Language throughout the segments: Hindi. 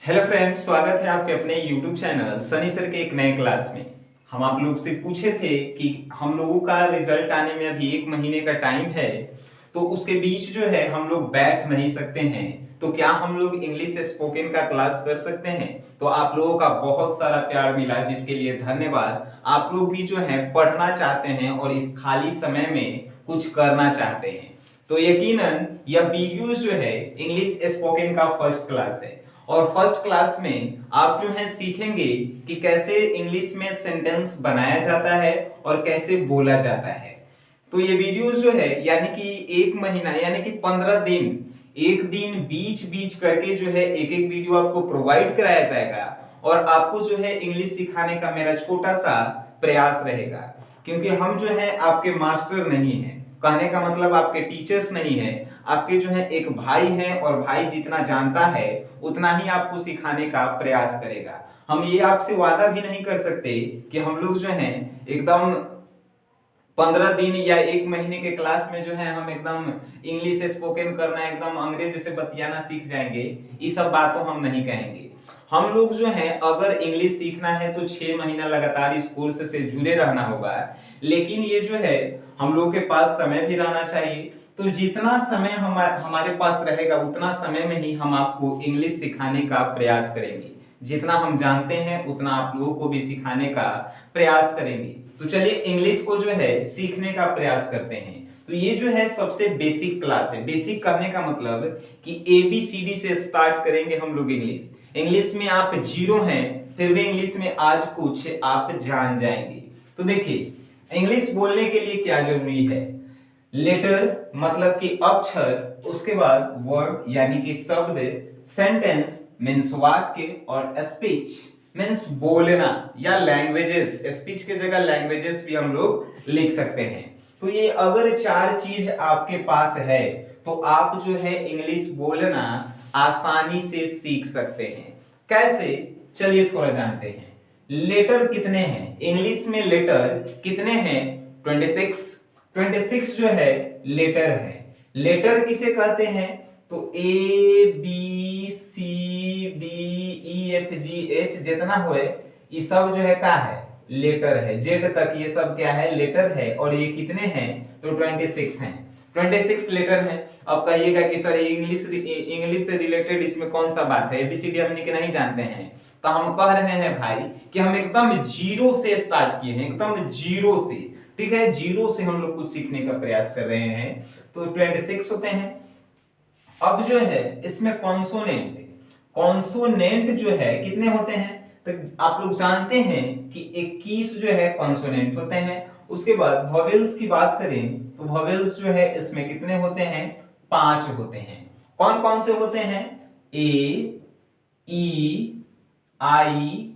हेलो फ्रेंड्स, स्वागत है आपके अपने यूट्यूब चैनल सनी सर के एक नए क्लास में। हम आप लोग से पूछे थे कि हम लोगों का रिजल्ट आने में अभी 1 महीने का टाइम है, तो उसके बीच जो है हम लोग बैठ नहीं सकते हैं, तो क्या हम लोग इंग्लिश स्पोकन का क्लास कर सकते हैं। तो आप लोगों का बहुत सारा प्यार मिला, जिसके लिए धन्यवाद। आप लोग भी जो है पढ़ना चाहते हैं और इस खाली समय में कुछ करना चाहते हैं, तो यकीनन यह वीडियो जो है इंग्लिश स्पोकन का फर्स्ट क्लास है। और फर्स्ट क्लास में आप जो है सीखेंगे कि कैसे इंग्लिश में सेंटेंस बनाया जाता है और कैसे बोला जाता है। तो ये वीडियो जो है यानी कि 1 महीना यानी कि 15 दिन, एक दिन बीच बीच करके जो है एक एक वीडियो आपको प्रोवाइड कराया जाएगा और आपको जो है इंग्लिश सिखाने का मेरा छोटा सा प्रयास रहेगा। क्योंकि हम जो है आपके मास्टर नहीं हैं, कहने का मतलब आपके टीचर्स नहीं है, आपके जो है एक भाई हैं और भाई जितना जानता है उतना ही आपको सिखाने का प्रयास करेगा। हम ये आपसे वादा भी नहीं कर सकते कि हम लोग जो है एकदम 15 दिन या 1 महीने के क्लास में जो है हम एकदम इंग्लिश स्पोकन करना, एकदम अंग्रेज से बतियाना सीख जाएंगे। ये सब बातों हम नहीं कहेंगे। हम लोग जो है अगर इंग्लिश सीखना है तो 6 महीना लगातार इस कोर्स से जुड़े रहना होगा। लेकिन ये जो है हम लोग के पास समय भी रहना चाहिए, तो जितना समय हमारे पास रहेगा उतना समय में ही हम आपको इंग्लिश सिखाने का प्रयास करेंगे। जितना हम जानते हैं उतना आप लोगों को भी सिखाने का प्रयास करेंगे। तो चलिए इंग्लिश को जो है सीखने का प्रयास करते हैं। तो ये जो है सबसे बेसिक क्लास है। बेसिक करने का मतलब कि ABCD से स्टार्ट करेंगे हम लोग इंग्लिश। इंग्लिश में आप जीरो हैं, फिर भी इंग्लिश में आज कुछ आप जान जाएंगे। तो देखिए इंग्लिश बोलने के लिए क्या जरूरी है। लेटर मतलब कि अक्षर, उसके बाद वर्ड यानी कि शब्द, सेंटेंस मीन्स वाक्य, और स्पीच मीन्स बोलना या लैंग्वेजेस। स्पीच के जगह लैंग्वेजेस भी हम लोग लिख सकते हैं। तो ये अगर 4 चीज आपके पास है तो आप जो है इंग्लिश बोलना आसानी से सीख सकते हैं। कैसे, चलिए थोड़ा जानते हैं। लेटर कितने हैं इंग्लिश में, लेटर कितने हैं? 26 जो है लेटर है। लेटर किसे कहते हैं? तो ABCDEFGH जितना हुए ये सब जो है क्या है? लेटर है। जेड तक ये सब क्या है? लेटर है। और ये कितने हैं? तो 26 हैं। 26 लेटर हैं। अब कहिएगा कि सर इंग्लिश से रिलेटेड इसमें कौन सा बात है, ABCD हमने के नहीं जानते हैं। तो हम कह रहे हैं भाई कि हम एकदम जीरो से स्टार्ट किए हैं, एकदम जीरो से। ठीक है, जीरो से हम लोग कुछ सीखने का प्रयास कर रहे हैं। तो 26 होते हैं। अब जो है इसमें कॉन्सोनेंट, कॉन्सोनेंट जो है कितने होते हैं? तो आप लोग जानते हैं कि 21 जो है कॉन्सोनेंट होते हैं। उसके बाद वॉवेल्स की बात करें तो वॉवेल्स जो है इसमें कितने होते हैं? 5 होते हैं। कौन कौन से होते हैं? ए, ई, आई,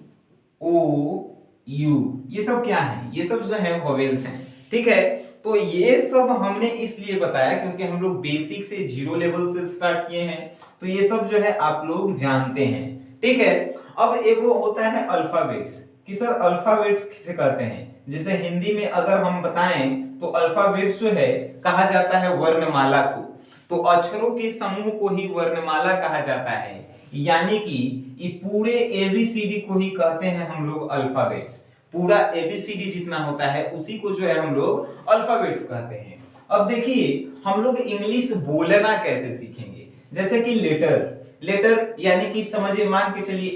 ओ, यू, ये सब क्या है? ये सब जो है वॉवेल्स हैं। ठीक है, तो ये सब हमने इसलिए बताया क्योंकि हम लोग बेसिक से जीरो लेवल से स्टार्ट किए हैं, तो ये सब जो है आप लोग जानते हैं। ठीक है, अब एक वो होता है अल्फाबेट्स, कि सर अल्फाबेट्स किसे कहते हैं? जैसे हिंदी में अगर हम बताएं तो अल्फाबेट्स जो है कहा जाता है वर्णमाला को। तो अक्षरों के समूह को ही वर्णमाला कहा जाता है, यानी कि ये पूरे ABCD को ही कहते हैं हम लोग अल्फाबेट्स। पूरा ABCD जितना होता है उसी को जो है हम लोग अल्फाबेट्स कहते हैं। अब देखिए हम लोग इंग्लिश बोलना कैसे सीखेंगे। जैसे कि लेटर, लेटर यानी कि समझिए, मान के चलिए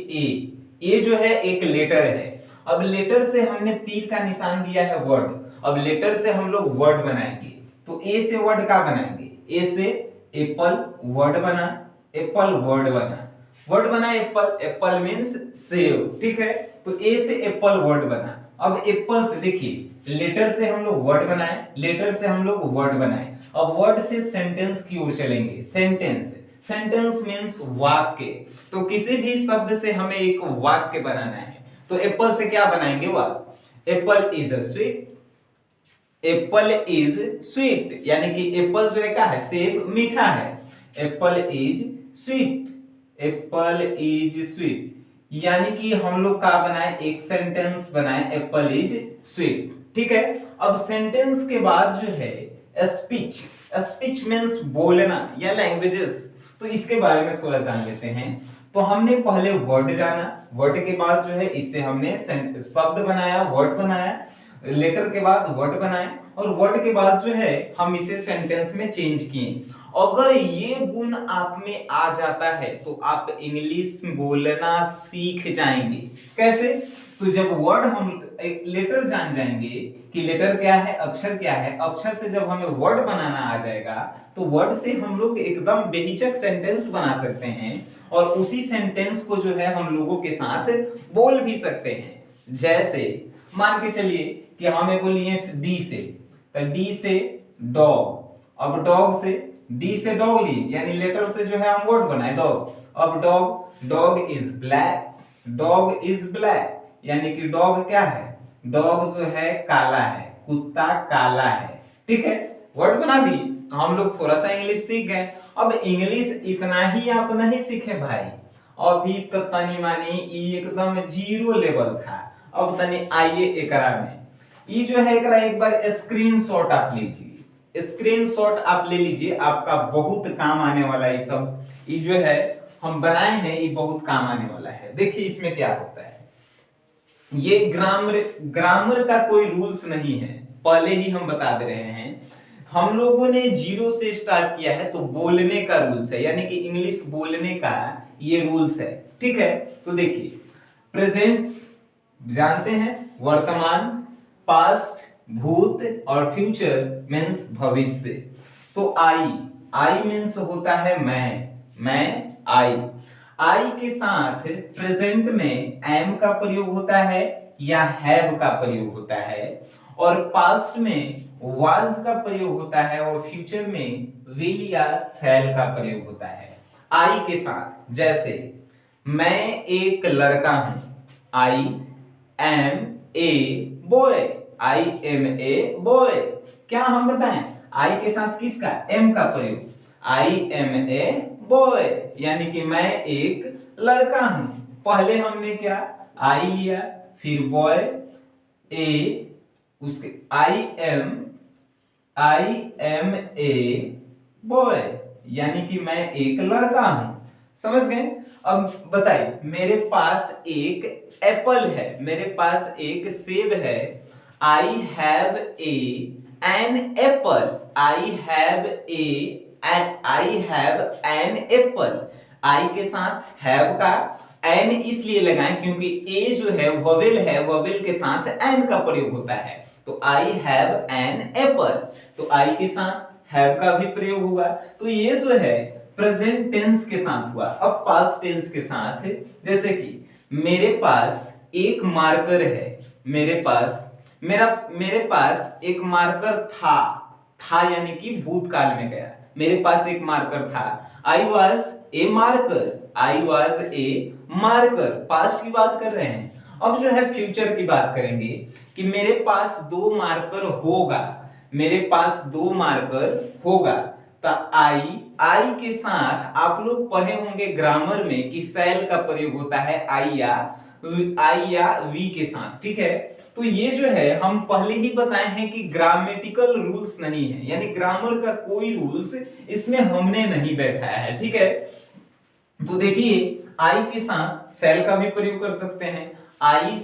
ए जो है एक लेटर है। अब लेटर से हमने तीर का निशान दिया है वर्ड। अब लेटर से हम लोग वर्ड बनाएंगे। तो ए से वर्ड का बनाएंगे? ए से एप्पल, वर्ड बना, एप्पल वर्ड बना। वर्ड बना एप्पल, एप्पल मींस सेव। ठीक है, तो ए से एप्पल वर्ड बना। अब एप्पल से देखिए लेटर से हम लोग वर्ड बनाए, लेटर से हम लोग वर्ड बनाए। अब वर्ड से सेंटेंस की ओर चलेंगे। सेंटेंस, सेंटेंस मींस वाक्य। तो किसी भी शब्द से हमें एक वाक्य बनाना है, तो एप्पल से क्या बनाएंगे? वाक्य। Apple is a sweet, Apple is sweet, यानी कि एप्पल जो है क्या है? सेब, मीठा है। Apple is sweet, Apple is sweet, यानी कि हम लोग का बनाए एक सेंटेंस बनाए, एप्पल इज स्वीट। ठीक है, अब सेंटेंस के बाद जो है स्पीच, स्पीच मींस बोलना या लैंग्वेजेस। तो इसके बारे में थोड़ा जान लेते हैं। तो हमने पहले वर्ड जाना, वर्ड के बाद जो है इससे हमने शब्द बनाया, वर्ड बनाया, लेटर के बाद वर्ड बनाए, और वर्ड के बाद जो है हम इसे सेंटेंस में चेंज किए। अगर ये गुण आप में आ जाता है तो आप इंग्लिश बोलना सीख जाएंगे। कैसे? तो जब वर्ड हम लेटर जान जाएंगे कि लेटर क्या है, अक्षर क्या है, अक्षर से जब हमें वर्ड बनाना आ जाएगा तो वर्ड से हम लोग एकदम बेहिचक सेंटेंस बना सकते हैं, और उसी सेंटेंस को जो है हम लोगों के साथ बोल भी सकते हैं। जैसे मान के चलिए कि हम एगो लिए डी से, तो डी से डॉग, अब डॉग से डी से डॉग लिए, यानी लेटर से जो है हम वर्ड बनाए डॉग। अब dog, dog is black, dog is black, यानी कि डॉग क्या है, डॉग जो है काला है, कुत्ता काला है। ठीक है, वर्ड बना दी, हम लोग थोड़ा सा इंग्लिश सीख गए। अब इंग्लिश इतना ही आप नहीं सीखे भाई, अभी तो तनी मानी एकदम जीरो लेवल था। अब तनी आइए एकरा में, ये जो है एकरा एक बार स्क्रीनशॉट आप लीजिए, स्क्रीनशॉट आप ले लीजिए, आपका बहुत काम आने वाला है। सब ये जो है हम बनाए हैं ये बहुत काम आने वाला है। देखिए इसमें क्या होता है, ये ग्रामर का कोई रूल्स नहीं है, पहले ही हम बता दे रहे हैं। हम लोगों ने जीरो से स्टार्ट किया है, तो बोलने का रूल्स है, यानी कि इंग्लिश बोलने का ये रूल्स है। ठीक है, तो देखिए प्रेजेंट जानते हैं, वर्तमान, पास्ट भूत, और फ्यूचर मीन्स भविष्य। तो आई मीन्स होता है मैं आई के साथ प्रेजेंट में एम का प्रयोग होता है या हैव का प्रयोग होता है, और पास्ट में वाज का प्रयोग होता है, और फ्यूचर में विल या शैल का प्रयोग होता है आई के साथ। जैसे मैं एक लड़का हूं, I am a boy, I am a boy. क्या हम बताएं, आई के साथ किसका, एम का प्रयोग, आई एम ए बॉय, यानी कि मैं एक लड़का हूं। पहले हमने क्या, आई लिया, फिर बॉय, ए, उसके आई एम ए बॉय, यानी कि मैं एक लड़का हूं। समझ गए? अब बताइए, मेरे पास एक एप्पल है, मेरे पास एक सेब है, I have an apple, I have an apple. I के साथ हैव का एन इसलिए लगाएं क्योंकि ए जो है वोवेल है, वोवेल के साथ एन का प्रयोग होता है, तो आई हैव एन एप्पल, तो आई के साथ हैव का भी प्रयोग हुआ। तो ये जो है प्रेजेंट टेंस के साथ हुआ। अब पास्ट टेंस के साथ, जैसे कि मेरे पास एक मार्कर है, मेरे पास एक मार्कर था यानी कि भूतकाल में गया, मेरे पास एक मार्कर था, I was a marker, past की बात कर रहे हैं। अब जो है फ्यूचर की बात करेंगे कि मेरे पास दो मार्कर होगा, मेरे पास दो मार्कर होगा, तो आई के साथ आप लोग पढ़े होंगे ग्रामर में कि शैल का प्रयोग होता है आई या वी के साथ। ठीक है, तो ये जो है हम पहले ही बताए हैं कि ग्रामेटिकल रूल्स नहीं है, यानी ग्रामर का कोई रूल्स इसमें हमने नहीं बैठाया है। ठीक है, तो देखिए आई के साथ शैल का भी प्रयोग कर सकते हैं, आई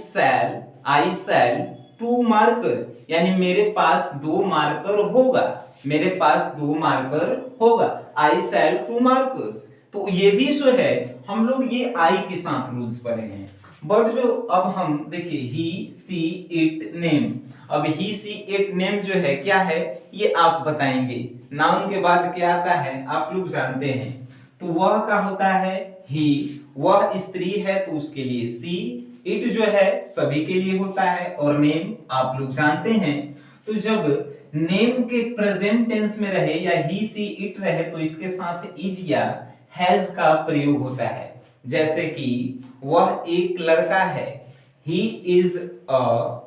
शैल टू मार्कर, यानी मेरे पास दो मार्कर होगा, मेरे पास दो मार्कर होगा, आई शैल टू मार्कर्स। तो ये भी जो है हम लोग ये आई के साथ रूल्स पढ़े हैं। बट जो अब हम देखिए ही सी इट नेम, अब ही सी इट नेम जो है क्या है ये आप बताएंगे। नाउन के बाद क्या आता है आप लोग जानते हैं, तो वह का होता है ही, वह स्त्री है तो उसके लिए सी, इट जो है सभी के लिए होता है, और नेम आप लोग जानते हैं। तो जब नेम के प्रेजेंट टेंस में रहे या ही सी इट रहे तो इसके साथ इज या हैज का प्रयोग होता है। जैसे कि वह एक लड़का है, he is a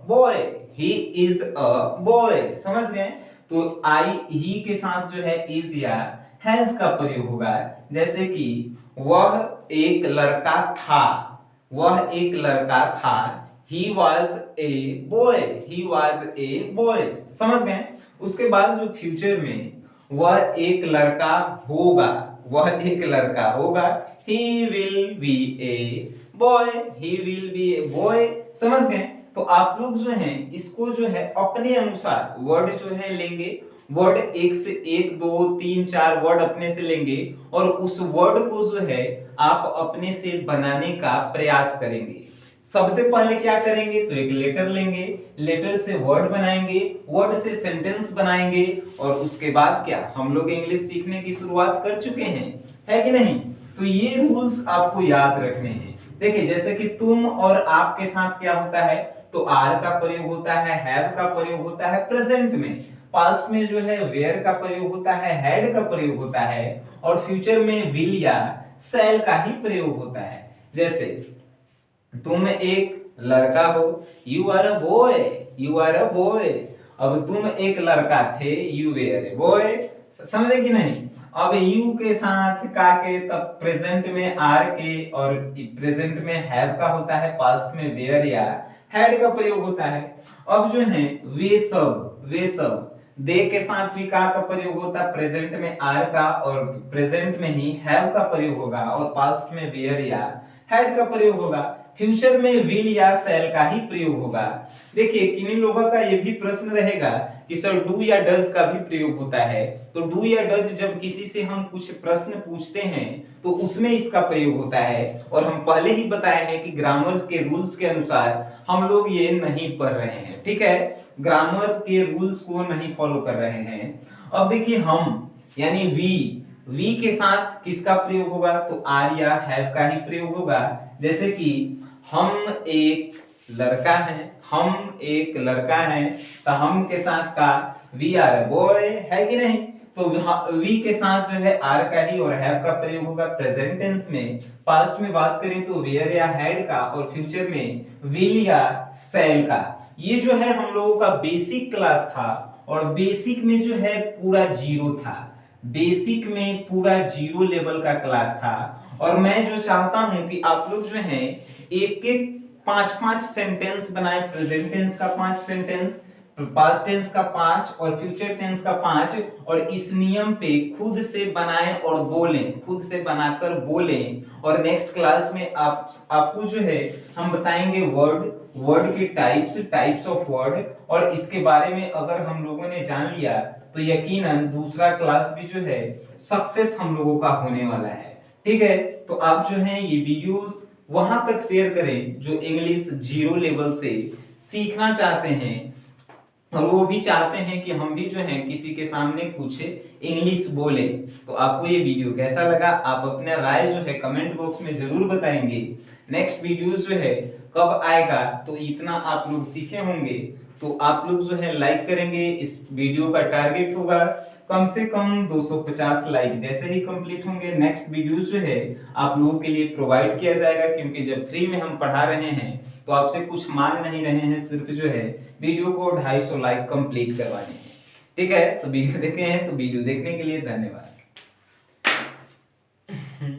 boy, he is a boy. समझ गए? तो आई ही के साथ जो है इज या हैज का प्रयोग होगा। जैसे कि वह एक लड़का था, वह एक लड़का था, he was a boy, he was a boy। समझ गए? उसके बाद जो फ्यूचर में वह एक लड़का होगा, वह एक लड़का होगा। he will be a boy, he will be a boy। समझ गए? तो आप लोग जो हैं इसको जो है अपने अनुसार वर्ड जो है लेंगे, वर्ड एक से एक दो तीन चार वर्ड अपने से लेंगे और उस वर्ड को जो है आप अपने से बनाने का प्रयास करेंगे। सबसे पहले क्या करेंगे तो एक लेटर लेंगे, लेटर से वर्ड बनाएंगे, वर्ड से सेंटेंस बनाएंगे और उसके बाद क्या हम लोग इंग्लिश सीखने की शुरुआत कर चुके हैं, है कि नहीं? तो ये रूल्स आपको याद रखने हैं। देखिए जैसे कि तुम और आपके साथ क्या होता है तो आर का प्रयोग होता है, हैव का प्रयोग होता है प्रेजेंट में, पास्ट में जो है वेयर का प्रयोग होता है, हैड का प्रयोग होता है और फ्यूचर में विल या शैल का ही प्रयोग होता है। जैसे तुम एक लड़का हो, you are a boy, you are a boy. अब तुम एक लड़का थे, यू वेयर ए बॉय। समझे कि नहीं? अब यू के साथ का के तब प्रेजेंट में आर के और प्रेजेंट में हैव का होता है, पास्ट में वेयर या हैड का प्रयोग होता है। अब जो है वे सब दे के साथ भी का प्रयोग होता है, प्रेजेंट में आर का और प्रेजेंट में ही हैव का प्रयोग होगा और पास्ट में वेयर या हैड का प्रयोग होगा, फ्यूचर में विल या शैल का ही प्रयोग होगा। देखिए किन्हीं लोगों का ये भी प्रश्न रहेगा कि सर डू या डज का भी प्रयोग होता है, तो डू या डज जब किसी से हम कुछ प्रश्न पूछते हैं तो उसमें इसका प्रयोग होता है और हम पहले ही बताए हैं कि ग्रामर के रूल्स के अनुसार हम लोग ये नहीं पढ़ रहे हैं, ठीक है? ग्रामर के रूल्स को नहीं फॉलो कर रहे हैं। अब देखिए हम यानी वी के साथ किसका प्रयोग होगा तो आर या हैव का ही प्रयोग होगा। जैसे कि हम एक लड़का है, हम एक लड़का है तो हम के साथ का वी आर अ बॉय, है कि नहीं? तो वी के साथ जो है आर का ही और हैव का प्रयोग होगा प्रेजेंट टेंस में, पास्ट में बात करें तो वेयर या हैड का और फ्यूचर में विल या शैल का। ये जो है हम लोगों का बेसिक क्लास था और बेसिक में जो है पूरा जीरो था, बेसिक में पूरा जीरो लेवल का क्लास था और मैं जो चाहता हूं कि आप लोग जो हैं एक एक पांच सेंटेंस बनाए, प्रेजेंट टेंस का 5 सेंटेंस, पास्ट टेंस का 5 और फ्यूचर टेंस का 5 और इस नियम पे खुद से बनाएं और बोलें, खुद से बनाकर बोलें और नेक्स्ट क्लास में आपको जो है हम बताएंगे वर्ड के टाइप्स ऑफ वर्ड और इसके बारे में अगर हम लोगों ने जान लिया तो यकीनन दूसरा क्लास भी जो है सक्सेस हम लोगों का होने वाला है, ठीक है? तो आप जो है ये वीडियोस वहां तक शेयर करें जो इंग्लिश जीरो लेवल से सीखना चाहते हैं और वो भी चाहते हैं कि हम भी जो है किसी के सामने कुछ इंग्लिश बोले। तो आपको ये वीडियो कैसा लगा आप अपना राय जो है कमेंट बॉक्स में जरूर बताएंगे। नेक्स्ट वीडियो जो है कब आएगा तो इतना आप लोग सीखे होंगे तो आप लोग जो है लाइक करेंगे। इस वीडियो का टारगेट होगा कम से कम 250 लाइक। जैसे ही कंप्लीट होंगे नेक्स्ट वीडियो जो है आप लोगों के लिए प्रोवाइड किया जाएगा, क्योंकि जब फ्री में हम पढ़ा रहे हैं तो आपसे कुछ मांग नहीं रहे हैं, सिर्फ जो है वीडियो को 250 लाइक कंप्लीट करवाने हैं, ठीक है? तो वीडियो देखे हैं तो वीडियो देखने के लिए धन्यवाद।